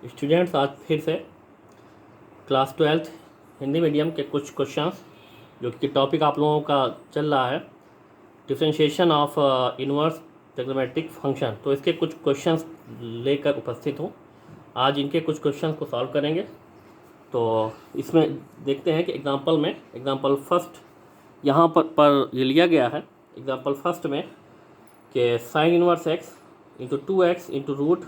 Students, आज फिर से क्लास 12th हिंदी मीडियम के कुछ क्वेश्चंस जो कि टॉपिक आप लोगों का चल रहा है differentiation of inverse trigonometric function. तो इसके कुछ क्वेश्चंस लेकर उपस्थित हूँ। आज इनके कुछ क्वेश्चंस को सॉल्व करेंगे। तो इसमें देखते हैं कि एग्जांपल फर्स्ट यहाँ पर ये लिया गया है। एग्जांपल फर्स्ट में कि sine inverse x into 2x into root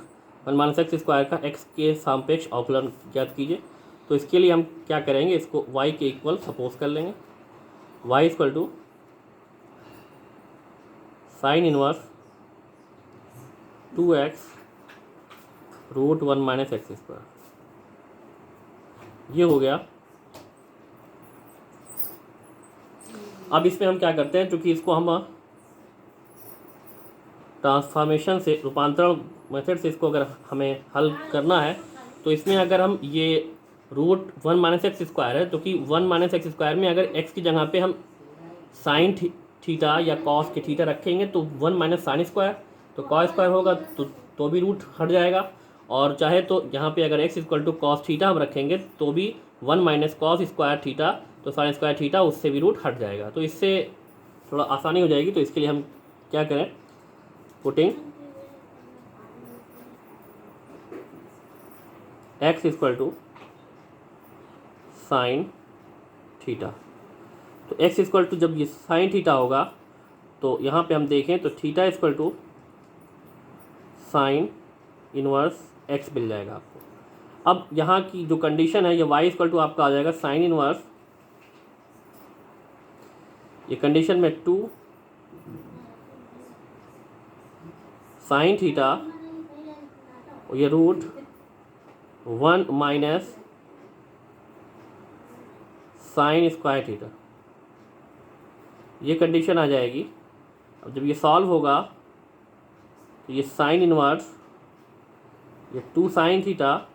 1 - x square का x के सापेक्ष अवकलन ज्ञात कीजिए। तो इसके लिए हम क्या करेंगे, इसको y के इक्वल सपोज कर लेंगे। y equal to sine inverse 2x root 1 - x square, ये हो गया। अब इसमें हम क्या करते हैं, चूँकि इसको हम ट्रांसफॉर्मेशन से, रूपांतरण मेथड से इसको अगर हमें हल करना है तो इसमें अगर हम ये रूट 1 - x स्क्वायर है, तो कि 1 - x स्क्वायर में अगर x की जगह पे हम साइन थीटा या कॉस के थीटा रखेंगे तो 1 - साइन स्क्वायर, तो कॉस स्क्वायर होगा तो भी रूट हट जाएगा। और चाहे तो यहाँ पे अगर x equal to cos theta हम रखेंगे तो भी 1 - कॉस स्क्वायर थीटा, तो साइन स्क्वायर थीटा, उससे भी रूट हट जाएगा। तो इससे थोड़ा आसानी हो जाएगी। तो इसके लिए हम क्या करें, putting x equal to sine theta. तो x इक्वल टू जब ये साइन थीटा होगा तो यहाँ पे हम देखें तो theta equal to sine inverse x मिल जाएगा आपको। अब यहाँ की जो कंडीशन है, ये y इक्वल टू आपका आ जाएगा साइन इनवर्स, ये कंडीशन में 2 साइन थीटा और ये रूट 1 - साइन स्क्वायर थीटा, ये कंडीशन आ जाएगी। अब जब ये सॉल्व होगा तो ये साइन इनवर्स, ये 2 साइन थीटा,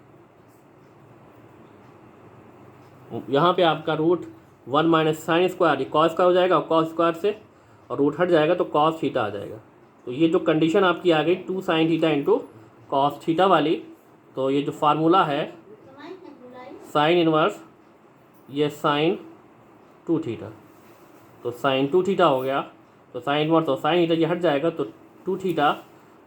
यहाँ पे आपका रूट 1 - साइन स्क्वायर, ये कॉस स्क्वायर हो जाएगा और कॉस स्क्वायर से और रूट हट जाएगा तो कॉस थीटा आ जाएगा। तो ये जो कंडीशन आपकी आ गई 2 sine theta into cos theta वाली, तो ये जो फार्मूला है साइन इनवर्स ये साइन 2 थीटा, तो साइन 2 थीटा हो गया। तो साइन इनवर्स और साइन थीटा ये हट जाएगा तो 2 थीटा,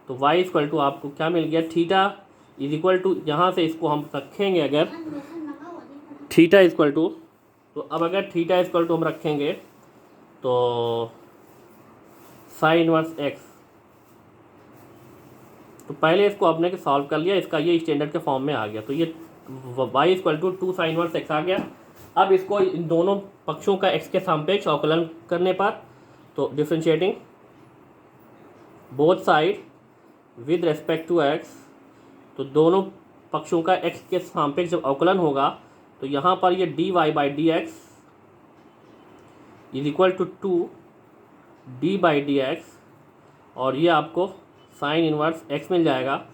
तो y इक्वल टू आपको क्या मिल गया, थीटा इज इक्वल टू, यहाँ से इसको हम रखेंगे अगर थीटा इक्वल टू, तो अब अगर थीटा इक्वल टू हम रखेंगे तो साइन इनवर्स एक्स, तो पहले इसको आपने सॉल्व कर लिया, इसका ये स्टैंडर्ड के फॉर्म में आ गया। तो ये y equal to 2 sine inverse x आ गया। अब इसको इन दोनों पक्षों का x के सापेक्ष अवकलन करने पर, तो differentiating both side with respect to x, तो दोनों पक्षों का x के सापेक्ष जब अवकलन होगा तो यहाँ पर ये dy/dx is equal to 2 d/dx, और ये आपको साइन इनवर्स x मिल जाएगा।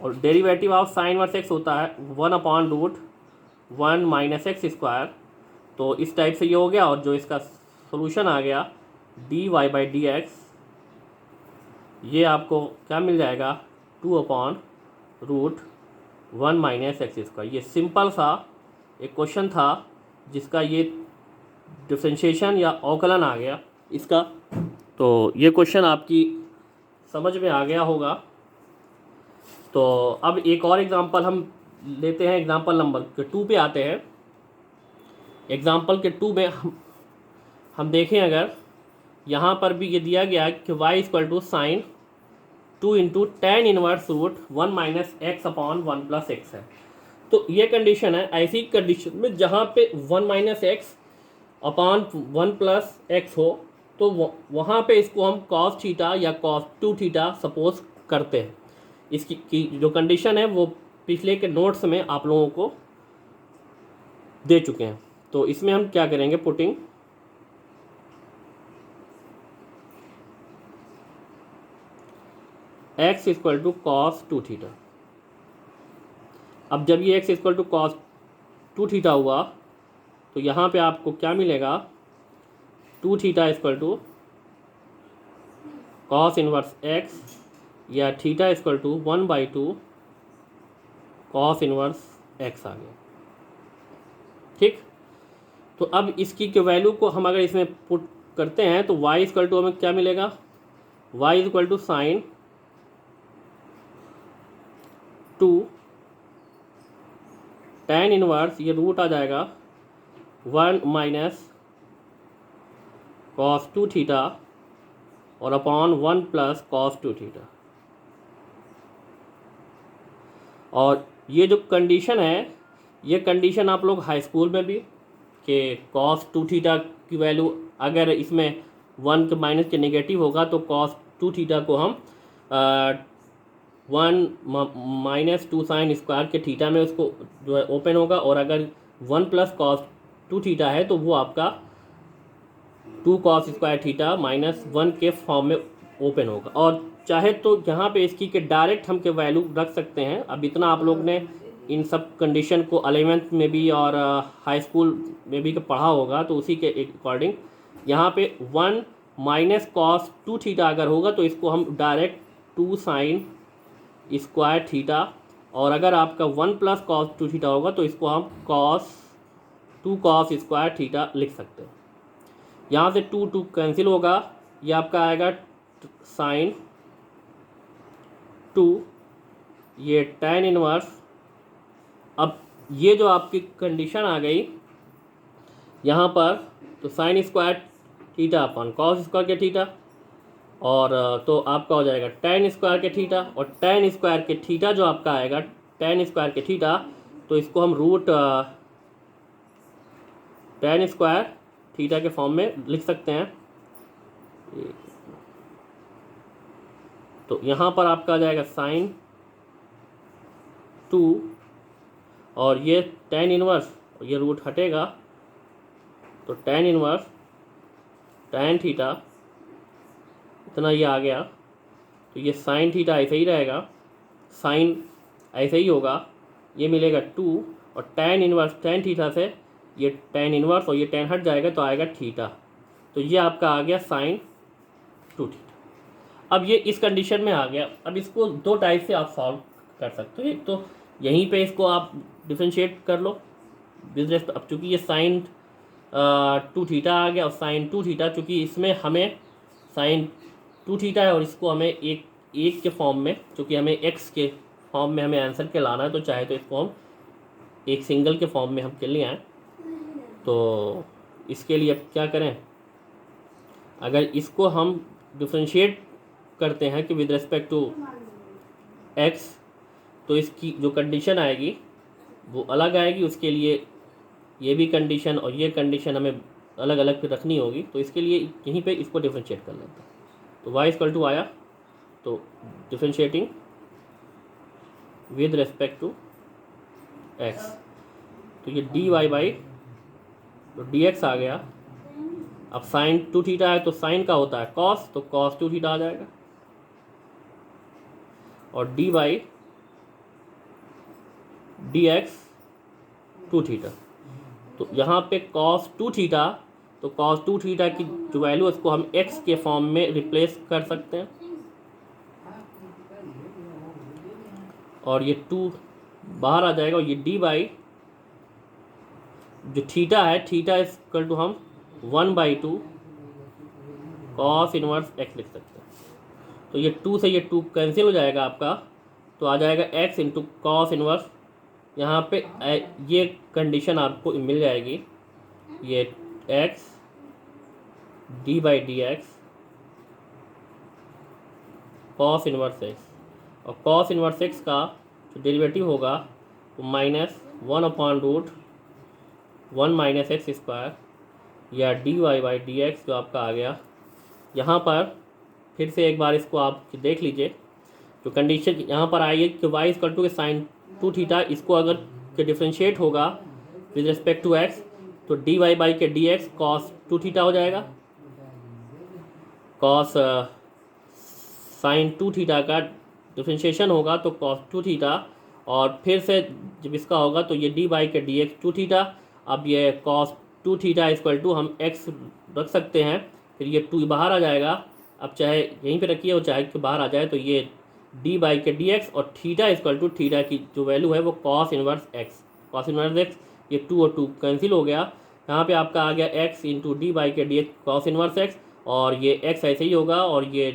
और derivative of sine inverse x होता है 1/√1 - x स्क्वायर, तो इस टाइप से ये हो गया। और जो इसका सोल्यूशन आ गया dy/dx, ये आपको क्या मिल जाएगा, 2/√1 - x स्क्वायर। ये सिंपल सा एक क्वेश्चन था जिसका ये डिफरेंशिएशन या अवकलन आ गया इसका। तो ये क्वेश्चन आपकी समझ में आ गया होगा। तो अब एक और एग्जांपल हम लेते हैं, एग्जांपल नंबर 2 पे आते हैं। एग्जांपल के 2 में हम देखें, अगर यहाँ पर भी ये दिया गया कि y equal to sine 2 into tan inverse root 1 - x/1 + x है। तो ये कंडीशन है, ऐसी कंडीशन में जहाँ पे 1 - x/1 + x हो, तो वहाँ पे इसको हम cos थीटा या cos 2 थीटा सपोज करते हैं। इसकी की जो कंडीशन है वो पिछले के नोट्स में आप लोगों को दे चुके हैं। तो इसमें हम क्या करेंगे, putting x equal to cos 2 theta. अब जब ये x equal to cos 2 theta हुआ तो यहाँ पे आपको क्या मिलेगा, 2 theta equal to cos inverse x, या theta equal to 1/2 cos inverse x आ गया। ठीक, तो अब इसकी के वैल्यू को हम अगर इसमें पुट करते हैं तो y इक्वल टू हमें क्या मिलेगा, y equal to sine 2 tan inverse, ये रूट आ जाएगा 1 माइनस कॉस 2 थीटा और अपॉन 1 प्लस कॉस 2 थीटा। और ये जो कंडीशन है, ये कंडीशन आप लोग हाई स्कूल में भी कि कॉस 2 थीटा की वैल्यू अगर इसमें 1 के माइनस के नेगेटिव होगा तो कॉस 2 थीटा को हम 1 माइनस 2 साइन स्क्वायर के थीटा में उसको जो है ओपन होगा, और अगर 1 प्लस कॉस 2 थीटा है तो वो आपका 2 कॉस स्क्वायर थीटा माइनस 1 के फॉर्म में ओपन होगा। और चाहे तो यहाँ पे इसकी के डायरेक्ट हम के वैल्यू रख सकते हैं। अब इतना आप लोग ने इन सब कंडीशन को 11th में भी और हाई स्कूल में भी पढ़ा होगा, तो उसी के अकॉर्डिंग यहाँ पे 1 माइनस कॉस 2 थीटा अगर होगा तो इसको हम डायरेक्ट 2 साइन स्क्वायर थीटा, और अगर आपका 1 प्लस कॉस 2 थीटा होगा तो इसको हम 2 कॉस स्क्वायर थीटा लिख सकते हैं। यहाँ से 2 कैंसिल होगा, ये आपका आएगा साइन 2, ये tan इनवर्स। अब ये जो आपकी कंडीशन आ गई यहाँ पर, तो साइन स्क्वायर थीटा अपन कॉस स्क्वायर के थीटा, और तो आपका हो जाएगा tan स्क्वायर के थीटा, और tan स्क्वायर के थीटा जो आपका आएगा tan स्क्वायर के थीटा, तो इसको हम रूट tan स्क्वायर थीटा के फॉर्म में लिख सकते हैं। तो यहाँ पर आपका आ जाएगा साइन 2 और ये tan इनवर्स, ये रूट हटेगा तो tan इनवर्स tan थीटा इतना ये आ गया। तो ये साइन थीटा ऐसे ही रहेगा, साइन ऐसे ही होगा, ये मिलेगा 2 और tan इनवर्स tan थीटा से ये tan इनवर्स और ये tan हट जाएगा तो आएगा थीटा। तो ये आपका आ गया साइन 2 थीटा। अब ये इस कंडीशन में आ गया। अब इसको दो टाइप से आप सॉल्व कर सकते हो। एक तो यहीं पे इसको आप डिफरेंशिएट कर लो बिजनेस। अब चूँकि ये साइन 2 थीटा आ गया और साइन 2 थीटा, चूँकि इसमें हमें साइन 2 थीटा है और इसको हमें एक के फॉर्म में, चूँकि हमें एक्स के फॉर्म में हमें आंसर के लाना है, तो चाहे तो इसको हम एक सिंगल के फॉर्म में हम के लिए आएँ। तो इसके लिए अब क्या करें, अगर इसको हम डिफरेंशिएट करते हैं कि विद रिस्पेक्ट टू एक्स, तो इसकी जो कंडीशन आएगी वो अलग आएगी। उसके लिए ये भी कंडीशन और ये कंडीशन हमें अलग अलग पे रखनी होगी। तो इसके लिए यहीं पे इसको डिफरेंशिएट कर लेते हैं। तो y इक्वल टू आया, तो differentiating with respect to x, तो ये dy बाई तो dx आ गया। अब साइन 2 थीटा है तो साइन का होता है कॉस, तो कॉस 2 थीटा आ जाएगा, और D by d x 2 theta. तो यहाँ पे कॉस 2 थीटा, तो कॉस 2 थीटा की जो वैल्यू है उसको हम एक्स के फॉर्म में रिप्लेस कर सकते हैं, और ये 2 बाहर आ जाएगा, और ये डी बाई जो थीटा है, थीटा इक्वल टू हम 1/2 कॉस इनवर्स एक्स लिख सकते हैं। तो ये 2 से ये 2 कैंसिल हो जाएगा आपका, तो आ जाएगा x इंटू कॉस इनवर्स। यहाँ पे ये कंडीशन आपको मिल जाएगी, ये x d by d x cos inverse x, और कॉस इनवर्स एक्स का जो डेरिवेटिव होगा वो -1/√1 माइनस एक्स स्क्वायर, या d y by d x जो आपका आ गया। यहाँ पर फिर से एक बार इसको आप देख लीजिए, जो कंडीशन यहाँ पर आई है कि y इक्वल टू के साइन 2 थीटा, इसको अगर के डिफ्रेंशिएट होगा विद रिस्पेक्ट टू x, तो डी वाई बाई के डी एक्स कॉस 2 थीटा हो जाएगा। कॉस साइन 2 थीटा का डिफ्रेंशिएशन होगा तो कॉस 2 थीटा, और फिर से जब इसका होगा तो ये डी बाई के डी एक्स 2 थीटा। अब ये कॉस 2 थीटा इक्वल टू हम x रख सकते हैं, फिर ये 2 बाहर आ जाएगा। अब चाहे यहीं पे रखिए और चाहे कि बाहर आ जाए, तो ये डी बाई के डी एक्स, और थीटा इक्वल टू थीटा की जो वैल्यू है वो cos inverse x. Cos inverse x, ये 2 और 2 कैंसिल हो गया, यहाँ पे आपका आ गया एक्स इंटू डी बाई के D x cos inverse x, और ये एक्स ऐसे ही होगा, और ये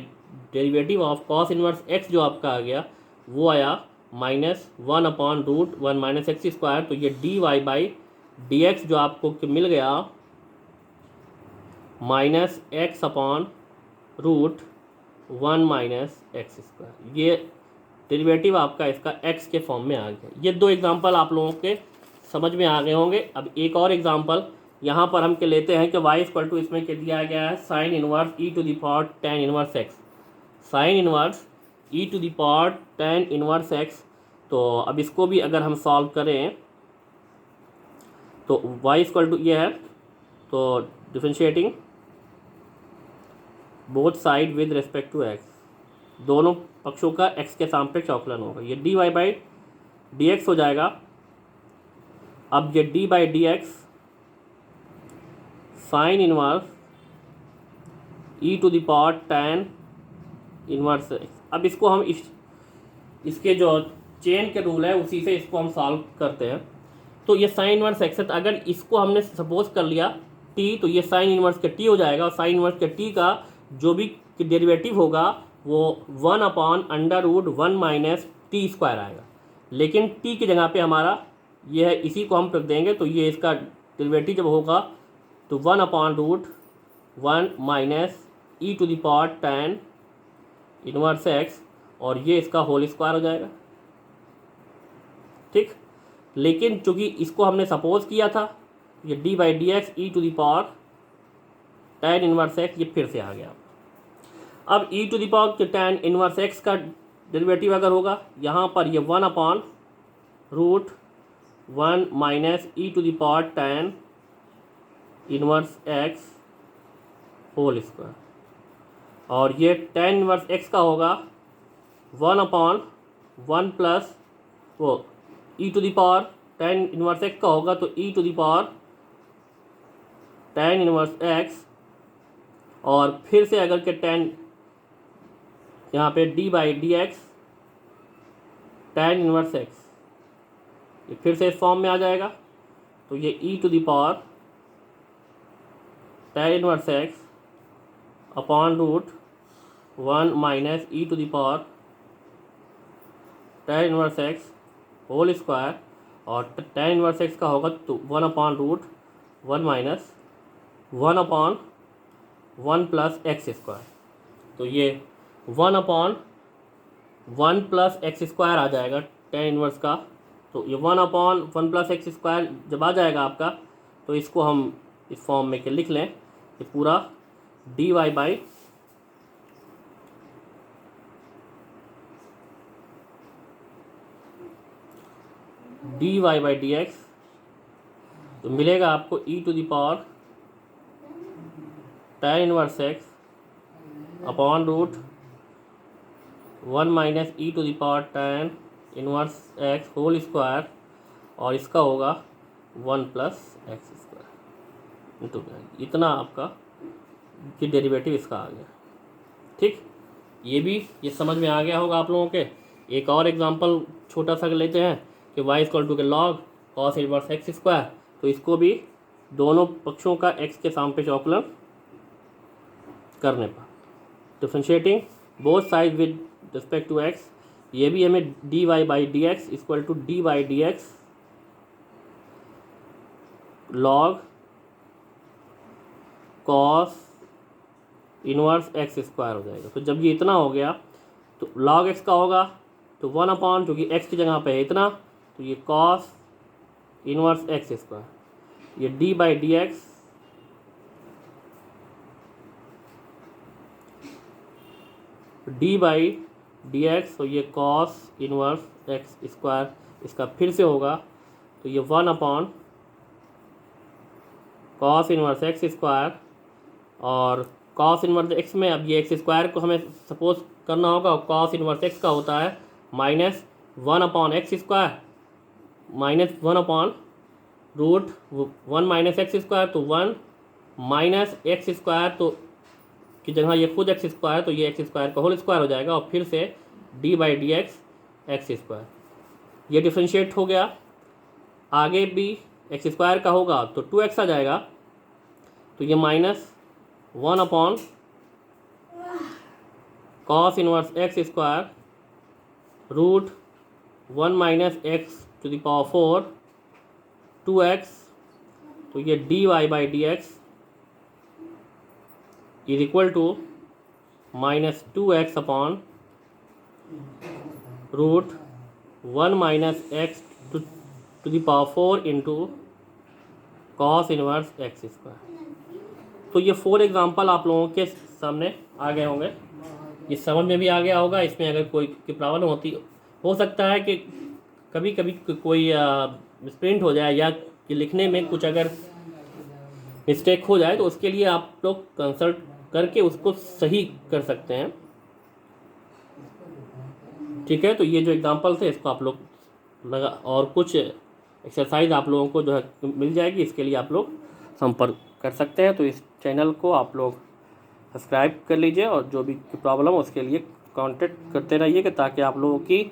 derivative of cos inverse x जो आपका आ गया वो आया -1/√1 माइनस एक्स स्क्वायर। तो ये d y by d x जो आपको मिल गया -x/√1 माइनस एक्स स्क्वायर। ये डेरिवेटिव आपका इसका x के फॉर्म में आ गया। ये 2 एग्जांपल आप लोगों के समझ में आ गए होंगे। अब एक और एग्जांपल यहाँ पर हम के लेते हैं कि y इक्वल टू इसमें क्या दिया गया है, sine inverse e to the power tan inverse x, sine inverse e to the power tan inverse x। तो अब इसको भी अगर हम सॉल्व करें तो y इक्वल टू ये है, तो differentiating both side with respect to x, दोनों पक्षों का x के सापेक्ष अवकलन होगा। ये dy बाई डी एक्स हो जाएगा। अब ये d by d x sine inverse e to the power tan inverse x। अब इसको हम इसके जो चेन के रूल है उसी से इसको हम सॉल्व करते हैं। तो ये साइन इनवर्स x है, तो अगर इसको हमने सपोज कर लिया t, तो ये साइन इनवर्स के t हो जाएगा, और साइन इनवर्स के t का जो भी डेरिवेटिव होगा वो 1/√1 माइनस टी स्क्वायर आएगा। लेकिन t की जगह पे हमारा ये है, इसी को हम रख देंगे, तो ये इसका डेरिवेटिव जब होगा तो 1/√1 minus e to the power tan inverse x, और ये इसका होल स्क्वायर हो जाएगा। ठीक, लेकिन चूंकि इसको हमने सपोज किया था, ये d by d x e to the power tan inverse x, ये फिर से आ गया। अब e to the power tan inverse x का डेरिवेटिव अगर होगा यहाँ पर ये 1/√1 minus e to the power tan inverse x whole square, और ये tan इनवर्स x का होगा 1/1 प्लस वो e to the power tan inverse x का होगा तो e to the power tan inverse x, और फिर से अगर के tan यहाँ पे d by d x tan inverse x, ये फिर से इस फॉर्म में आ जाएगा। तो ये e to the power tan inverse x /√1 minus e to the power tan inverse x whole square, और tan इनवर्स x का होगा तो 1/√1 माइनस 1/1 प्लस एक्स स्क्वायर। तो ये 1/1 प्लस एक्स स्क्वायर आ जाएगा tan इनवर्स का। तो ये 1/1 प्लस एक्स स्क्वायर जब आ जाएगा आपका, तो इसको हम इस फॉर्म में के लिख लें, ये पूरा dy बाई डी एक्स, तो मिलेगा आपको e to the power tan inverse x /√1 minus e to the power tan inverse x whole square, और इसका होगा 1 प्लस एक्स स्क्वायर। तो इतना आपका कि डेरिवेटिव इसका आ गया। ठीक, ये समझ में आ गया होगा आप लोगों के। एक और एग्जांपल छोटा सा लेते हैं कि y इक्वल टू के log cos inverse x square. तो इसको भी दोनों पक्षों का x के सापेक्ष अवकलन करने पर, differentiating both side with respect to x, ये भी हमें dy by d x equal to d by d x log cos inverse x square हो जाएगा। तो जब ये इतना हो गया तो log x का होगा तो 1/, जो कि x की जगह पे है इतना, तो ये कॉस इनवर्स एक्स स्क्वायर, ये d by d x D by d x, तो ये कॉस इनवर्स एक्स स्क्वायर इसका फिर से होगा, तो ये 1/, कॉस इनवर्स एक्स स्क्वायर, और कॉस इनवर्स एक्स में अब ये एक्स स्क्वायर को हमें सपोज करना होगा, कॉस इनवर्स एक्स का होता है -1/x square -1/√1 minus x square, तो 1 माइनस एक्स स्क्वायर, तो की जगह ये खुद एक्स स्क्वायर, तो ये एक्स स्क्वायर का होल स्क्वायर हो जाएगा, और फिर से D by d x x square. ये डिफ्रेंशिएट हो गया। आगे भी एक्स स्क्वायर का होगा तो 2x आ जाएगा, तो ये -1 cos inverse x square √1 - x⁴ 2x, तो ये dy by d x is equal to -2x √1 - x⁴ into cos inverse x square. तो ये 4 एग्जांपल आप लोगों के सामने आ गए होंगे, ये समझ में भी आ गया होगा। इसमें अगर कोई की प्रॉब्लम होती, हो सकता है कि कभी कभी कोई मिसप्रिंट हो जाए या कि लिखने में कुछ अगर मिस्टेक हो जाए, तो उसके लिए आप लोग कंसल्ट करके उसको सही कर सकते हैं। ठीक है, तो ये जो एग्जांपल थे इसको आप लोग लगा, और कुछ एक्सरसाइज आप लोगों को जो है मिल जाएगी, इसके लिए आप लोग संपर्क कर सकते हैं। तो इस चैनल को आप लोग सब्सक्राइब कर लीजिए और जो भी प्रॉब्लम हो उसके लिए कांटेक्ट करते रहिए, कि ताकि आप लोगों की